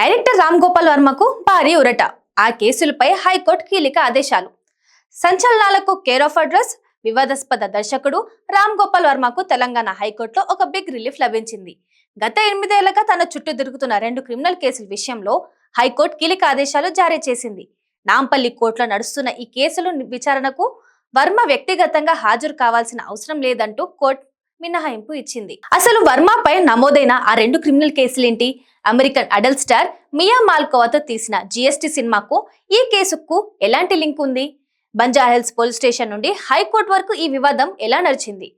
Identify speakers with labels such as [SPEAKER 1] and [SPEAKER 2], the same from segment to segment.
[SPEAKER 1] Director Ram Gopal వర్మకు భారీ ఉరట. ఆ కేసులపై high court కీలక ఆదేశాలు. సంచలనాలకు కేర్ ఆఫ్ అడ్రస్. వివాదాస్పద దర్శకుడు రామ్ గోపాల్ వర్మకు తెలంగాణ హైకోర్టులో ఒక బిగ్ రిలీఫ్ లభించింది. గత 8 ఏళ్లుగా తన చుట్టూ తిరుగుతున్న 2 క్రిమినల్ కేసుల విషయంలో హైకోర్టు కీలక ఆదేశాలు జారీ చేసింది. నాంపల్లి కోర్టులో నడుస్తున్న ఈ కేసుల విచారణకు వర్మ వ్యక్తిగతంగా హాజరు కావాల్సిన అవసరం లేదంటూ కోర్టు మినహాయింపు ఇచ్చింది. అసలు వర్మపై నమోదైన ఆ 2 క్రిమినల్ కేసులేంటి? అమెరికన్ అడల్ట్ స్టార్ మియా మాల్కోవాతో తీసిన జీఎస్టీ సినిమాకు ఈ కేసుకు ఎలాంటి లింక్ ఉంది? బంజారాహిల్స్ పోలీస్ స్టేషన్ నుండి హైకోర్టు వరకు ఈ వివాదం ఎలా నడిచింది?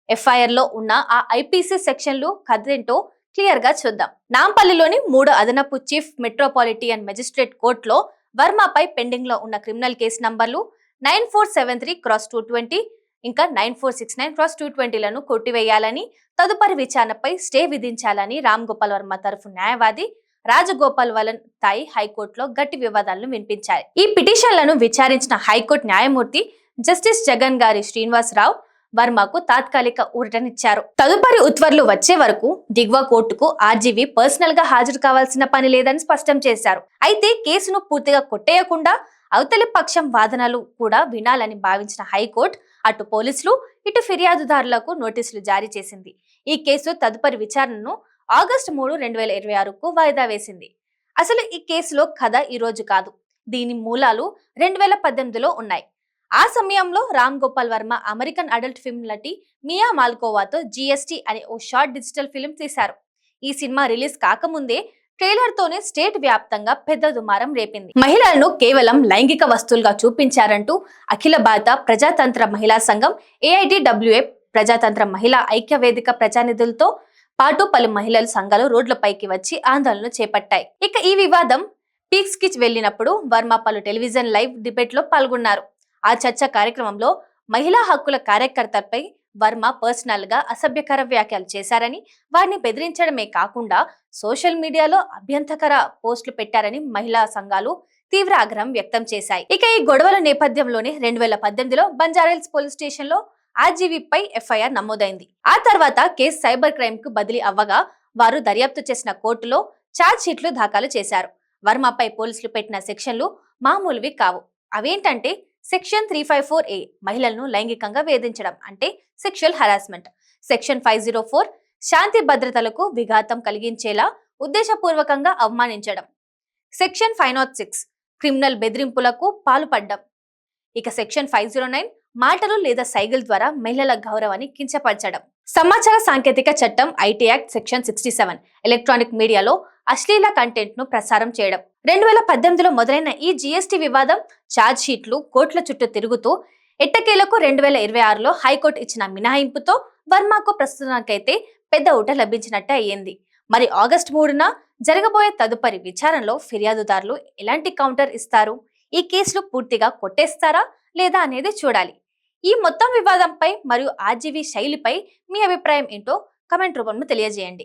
[SPEAKER 1] ఎఫ్ఐఆర్ లో ఉన్న ఆ ఐపీసీ సెక్షన్లు కథేంటో క్లియర్ గా చూద్దాం. నాంపల్లిలోని 3 అదనపు చీఫ్ మెట్రోపాలిటియన్ మెజిస్ట్రేట్ కోర్టులో వర్మపై పెండింగ్ లో ఉన్న క్రిమినల్ కేసు నంబర్లు 9473/220 ఇంకా 9469/220 లను కొట్టివేయాలని, తదుపరి విచారణపై స్టే విధించాలని రామ్ గోపాల్ వర్మ తరఫు న్యాయవాది రాజగోపాల్ వలన్ తాయి హైకోర్టులో గట్టి వివాదాలను వినిపించాయి. ఈ పిటిషన్లను విచారించిన హైకోర్టు న్యాయమూర్తి జస్టిస్ జగన్ గారి శ్రీనివాసరావు వర్మకు తాత్కాలిక ఊరటనిచ్చారు. తదుపరి ఉత్తర్వులు వచ్చే వరకు దిగువ కోర్టుకు ఆర్జీవీ పర్సనల్ గా హాజరు కావాల్సిన పని లేదని స్పష్టం చేశారు. అయితే కేసును పూర్తిగా కొట్టేయకుండా అవతలి పక్షం వాదనలు కూడా వినాలని భావించిన హైకోర్టు అటు పోలీసులు ఇటు ఫిర్యాదుదారులకు నోటీసులు జారీ చేసింది. ఈ కేసు తదుపరి విచారణను ఆగస్టు 3, 2026కు వాయిదా వేసింది. అసలు ఈ కేసులో కథ ఈ రోజు కాదు. దీని మూలాలు 2018లో ఉన్నాయి. ఆ సమయంలో Ram Gopal Varma American adult film నటి మియా మాల్కోవాతో జీఎస్టీ అనే ఓ షార్ట్ డిజిటల్ ఫిల్మ్ తీశారు. ఈ సినిమా రిలీజ్ కాకముందే ట్రైలర్ తోనే స్టేట్ వ్యాప్తంగా పెద్ద దుమారం రేపింది. మహిళలను కేవలం లైంగిక వస్తువులుగా చూపించారంటూ అఖిల భారత ప్రజాతంత్ర మహిళా సంఘం AITWA ప్రజాతంత్ర మహిళా ఐక్య వేదిక ప్రజానిధులతో పాటు పలు మహిళల సంఘాలు రోడ్లపైకి వచ్చి ఆందోళనలు చేపట్టాయి. ఇక ఈ వివాదం పీక్స్ కి వెళ్లినప్పుడు వర్మ పలు టెలివిజన్ లైవ్ డిబేట్ లో పాల్గొన్నారు. ఆ చర్చ కార్యక్రమంలో మహిళా హక్కుల కార్యకర్తలపై వర్మ పర్సనల్ గా అసభ్యకర వ్యాఖ్యలు చేశారని, వారిని బెదిరించడమే కాకుండా సోషల్ మీడియాలో అభ్యంతకర పోస్టులు పెట్టారని మహిళా సంఘాలు తీవ్ర ఆగ్రహం వ్యక్తం చేశాయి. ఇక ఈ గొడవల నేపథ్యంలోనే 2018లో బంజారాహిల్స్ పోలీస్ స్టేషన్ లో ఆర్జీవీపై ఎఫ్ఐఆర్ నమోదైంది. ఆ తర్వాత కేసు సైబర్ క్రైమ్ కు బదిలీ అవ్వగా వారు దర్యాప్తు చేసిన కోర్టులో ఛార్జ్ షీట్లు దాఖలు చేశారు. వర్మపై పోలీసులు పెట్టిన సెక్షన్లు మామూలువి కావు. అవేంటంటే సెక్షన్ 354A మహిళలను లైంగికంగా వేధించడం అంటే సెక్షువల్ హరాస్మెంట్, సెక్షన్ 504 శాంతి భద్రతలకు విఘాతం కలిగించేలా ఉద్దేశపూర్వకంగా అవమానించడం, సెక్షన్ 506 క్రిమినల్ బెదిరింపులకు పాల్పడ్డం, ఇక సెక్షన్ 509 మాటలు లేదా సైగల ద్వారా మహిళల గౌరవాన్ని కించపరచడం, సమాచార సాంకేతిక చట్టం IT యాక్ట్ సెక్షన్ 67 ఎలక్ట్రానిక్ మీడియాలో అశ్లీల కంటెంట్ ను ప్రసారం చేయడం. 2018లో మొదలైన ఈ జీఎస్టీ వివాదం ఛార్జ్ షీట్లు కోర్టుల చుట్టూ తిరుగుతూ ఎట్టకేలకు 2026లో హైకోర్టు ఇచ్చిన మినహాయింపుతో వర్మకు ప్రస్తుతానికైతే పెద్ద ఊట లభించినట్టే అయ్యింది. మరి ఆగస్టు 3న జరగబోయే తదుపరి విచారణలో ఫిర్యాదుదారులు ఎలాంటి కౌంటర్ ఇస్తారు? ఈ కేసులు పూర్తిగా కొట్టేస్తారా లేదా అనేది చూడాలి. ఈ మొత్తం వివాదంపై మరియు ఆర్జీవీ శైలిపై మీ అభిప్రాయం ఏంటో కమెంట్ రూపంలో తెలియజేయండి.